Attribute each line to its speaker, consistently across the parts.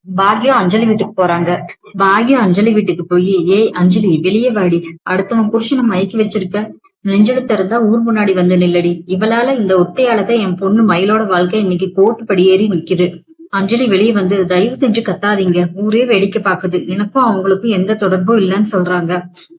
Speaker 1: பாக்யம் அஞ்சலி வீட்டுக்கு போறாங்க. பாக்யம் அஞ்சலி வீட்டுக்கு போய், ஏய் அஞ்சலி வெளியே வாடி, அடுத்தவன் புருஷனை மயக்கி வச்சிருக்க, நெஞ்செழுத்து இருந்தா ஊர் முன்னாடி வந்து நில்லடி. இவளால இந்த ஒத்தையாலதான் என் பொண்ணு மயிலோட வாழ்க்கை இன்னைக்கு கோர்ட்டு படியேறி நிக்குது. அஞ்சலி வெளியே வந்து, தயவு செஞ்சு கத்தாதீங்க, ஊரே வேடிக்கை பாக்குது, எனக்கும் அவங்களுக்கும் எந்த தொடர்பும் இல்லைன்னு சொல்றாங்க.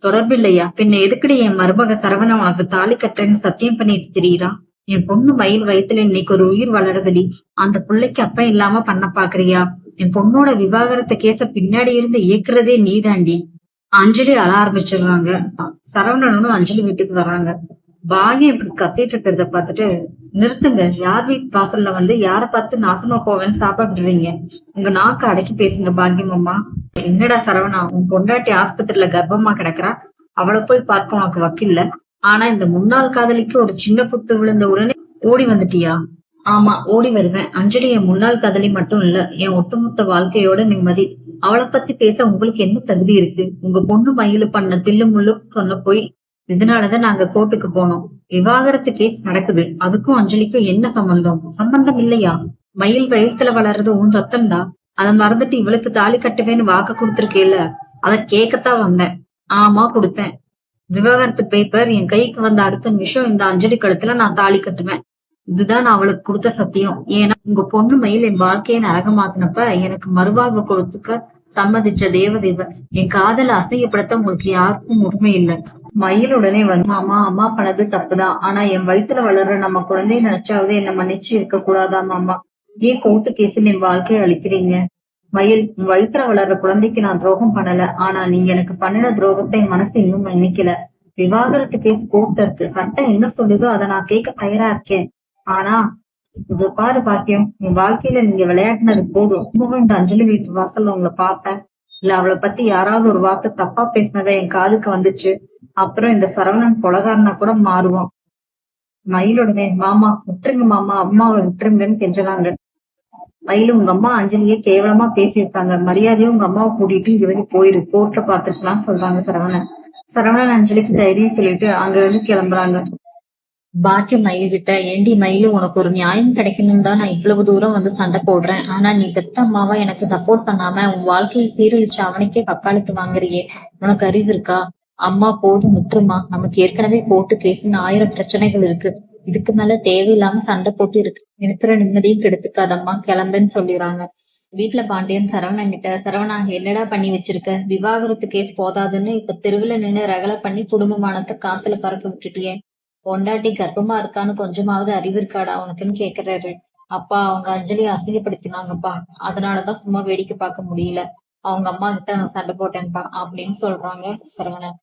Speaker 1: தொடர்பு இல்லையா, பின்ன எதுக்குடி என் மருமக சரவண உனக்கு தாலி கட்டுறேன்னு சத்தியம் பண்ணிட்டு திரியிறான்? என் பொண்ணு மயில் வயித்துல இன்னைக்கு ஒரு உயிர் வளருதுடி, அந்த பிள்ளைக்கு அப்ப இல்லாம பண்ண பாக்குறியா? என் பொண்ணோட விவாகரத்து கேச பின்னாடி இருந்து இயக்குறதே நீதாண்டி. அஞ்சலி அழ ஆரம்பிச்சிடுறாங்க. சரவணனும் அஞ்சலி வீட்டுக்கு வர்றாங்க. பாகியம் இப்படி கத்திட்டு இருக்கிறத பாத்துட்டு, நிறுத்துங்க, யார் வீட்டு வாசல்ல வந்து யார பார்த்து நாசமா போவேன்னு சாப்பிடுறீங்க? உங்க நாக்கு அடக்கி பேசுங்க பாகியம் அம்மா. என்னடா சரவணா, உன் பொண்டாட்டி ஆஸ்பத்திரியில கர்ப்பமா கிடக்குறா, அவளை போய் பார்க்க உனக்கு வக்கில்ல, ஆனா இந்த முன்னாள் காதலிக்கு ஒரு சின்ன புத்து விழுந்த உடனே ஓடி வந்துட்டியா? ஆமா, ஓடி வருவேன். அஞ்சலி என் முன்னாள் காதலி மட்டும் இல்ல, என் ஒட்டுமொத்த வாழ்க்கையோட நிம்மதி. அவளை பத்தி பேச உங்களுக்கு என்ன தகுதி இருக்கு? உங்க பொண்ணு மயிலு பண்ண தில்லு முள்ளு சொன்ன போய், இதனாலதான் நாங்க கோர்ட்டுக்கு போனோம். விவாகரத்து கேஸ் நடக்குது, அதுக்கும் அஞ்சலிக்கும் என்ன சம்பந்தம்? சம்பந்தம் இல்லையா? மயில் வயிற்றுல வளர்றது உன் ரத்தம்டா. அதை மறந்துட்டு இவளுக்கு தாலி கட்டுவேன்னு வாக்கு கொடுத்துருக்கேல, அத கேட்கத்தான் வந்தேன். ஆமா, கொடுத்தேன். விவாகரத்து பேப்பர் என் கைக்கு வந்த அடுத்த நிமிஷம் இந்த அஞ்சலி கழுத்துல நான் தாலி கட்டுவேன். இதுதான் நான் அவளுக்கு கொடுத்த சத்தியம். ஏன்னா உங்க பொண்ணு மயில் என் வாழ்க்கையை நரகமாக்குனப்ப எனக்கு மறுவாழ்வு கொடுத்துக்க சம்மதிச்ச தேவதேவ. என் காதலை அசையப்படுத்த உங்களுக்கு யாருக்கும் உரிமை இல்லை. மயில் உடனே வந்து, மாமா அம்மா பண்ணது தப்புதான், ஆனா என் வயித்துல வளர்ற நம்ம குழந்தைய நினைச்சாவது என்ன மன்னிச்சு இருக்க கூடாதா மாமா? ஏன் கோர்ட்டு கேஸில் என் வாழ்க்கையை அழிக்கிறீங்க? மயில், உன் வயித்துல வளர்ற குழந்தைக்கு நான் துரோகம் பண்ணல, ஆனா நீ எனக்கு பண்ணின துரோகத்தை என் மனசு இன்னும் மன்னிக்கல. விவாகரத்து கேஸ் கோர்ட்ல இருக்கு, சட்டம் என்ன சொல்லுதோ அதை நான் கேட்க தயாரா இருக்கேன். ஆனா இது பாரு பாக்கியம், என் வாழ்க்கையில நீங்க விளையாடினது போதும். திரும்பவும் இந்த அஞ்சலி வீட்டு வாசல்ல உங்களை பார்த்தேன், இல்ல அவளை பத்தி யாராவது ஒரு வார்த்தை தப்பா பேசினதை என் காதுக்கு வந்துச்சு, அப்புறம் இந்த சரவணன் கொலகாரனா கூட மாறுவோம். மயிலுடனே, மாமா விட்டுருங்க மாமா, அம்மாவை விட்டுருங்கன்னு கெஞ்சலாங்க. மயிலு, உங்க அம்மா அஞ்சலியே கேவலமா பேசியிருக்காங்க, மரியாதையும் உங்க அம்மாவை கூட்டிட்டு இவங்க போயிரு, கோர்ட்ல பாத்துக்கலாம்னு சொல்றாங்க சரவணன். சரவணன் அஞ்சலிக்கு தைரியம் சொல்லிட்டு அங்க இருந்து கிளம்புறாங்க. பாக்கியம் மயில் கிட்ட, ஏண்டி மயிலு, உனக்கு ஒரு நியாயம் கிடைக்கணும் தான் நான் இவ்வளவு தூரம் வந்து சண்டை போடுறேன், ஆனா நீ பெத்த அம்மாவா எனக்கு சப்போர்ட் பண்ணாம உன் வாழ்க்கையை சீரழிச்சு அவனுக்கே பக்காளித்து வாங்குறியே, உனக்கு அறிவு இருக்கா? அம்மா போதும் விட்டுருமா, நமக்கு ஏற்கனவே கோர்ட்டு கேஸ்ன்னு 1000 பிரச்சனைகள் இருக்கு, இதுக்கு மேல தேவையில்லாம சண்டை போட்டு இருக்கிற நிம்மதியும் கெடுத்துக்காதம்மா, கிளம்புன்னு சொல்லிடுறாங்க. வீட்டுல பாண்டியன் சரவணன் கிட்ட, சரவணா என்னடா பண்ணி வச்சிருக்க? விவாகரத்து கேஸ் போதாதுன்னு இப்ப தெருவுல நின்னு ரகலை பண்ணி குடும்பமானத்தை காத்துல பறக்க விட்டுட்டியே. பொண்டாட்டி கர்ப்பமா இருக்கான்னு கொஞ்சமாவது அறிவு இருக்காடா உனக்குன்னு கேக்குறாரு. அப்பா, அவங்க அஞ்சலியை அசிங்கப்படுத்தினாங்கப்பா, அதனாலதான் சும்மா வேடிக்கை பார்க்க முடியல, அவங்க அம்மா கிட்ட நான் சண்டை போட்டேன்ப்பா அப்படின்னு சொல்றாங்க சரவணன்.